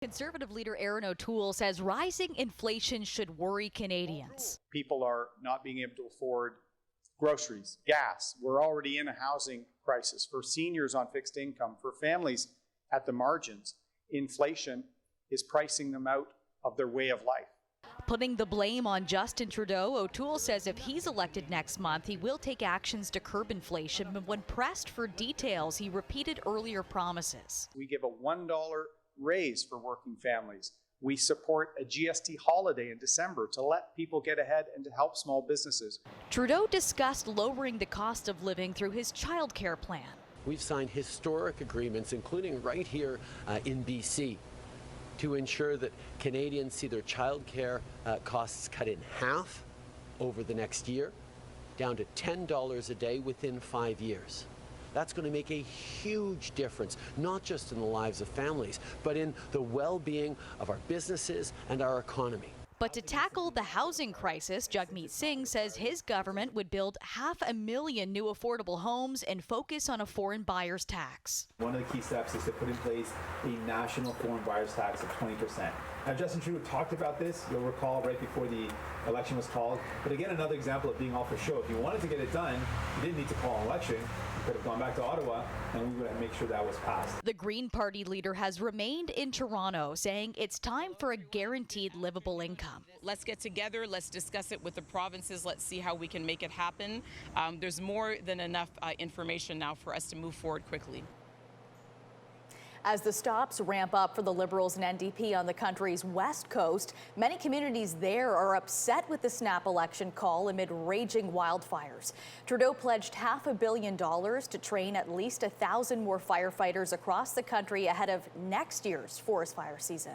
Conservative leader Erin O'Toole says rising inflation should worry Canadians. People are not being able to afford groceries, gas. We're already in a housing crisis for seniors on fixed income, for families at the margins. Inflation is pricing them out of their way of life. Putting the blame on Justin Trudeau, O'Toole says if he's elected next month, he will take actions to curb inflation. But when pressed for details, he repeated earlier promises. We give a $1 raise for working families. We support a GST holiday in December to let people get ahead and to help small businesses. Trudeau discussed lowering the cost of living through his childcare plan. We've signed historic agreements, including right here in BC, to ensure that Canadians see their childcare costs cut in half over the next year, down to $10 a day within 5 years. That's going to make a huge difference, not just in the lives of families, but in the well-being of our businesses and our economy. But to tackle the housing crisis, Jagmeet Singh says his government would build 500,000 new affordable homes and focus on a foreign buyers tax. One of the key steps is to put in place a national foreign buyers tax of 20%. Now, Justin Trudeau talked about this, you'll recall, right before the election was called. But again, another example of being all for show. If you wanted to get it done, you didn't need to call an election. You could have gone back to Ottawa and we would make sure that was passed. The Green Party leader has remained in Toronto, saying it's time for a guaranteed livable income. Let's get together, let's discuss it with the provinces, let's see how we can make it happen. There's more than enough information now for us to move forward quickly. As the stops ramp up for the Liberals and NDP on the country's west coast, many communities there are upset with the snap election call amid raging wildfires. Trudeau pledged $500 million to train at least 1,000 more firefighters across the country ahead of next year's forest fire season.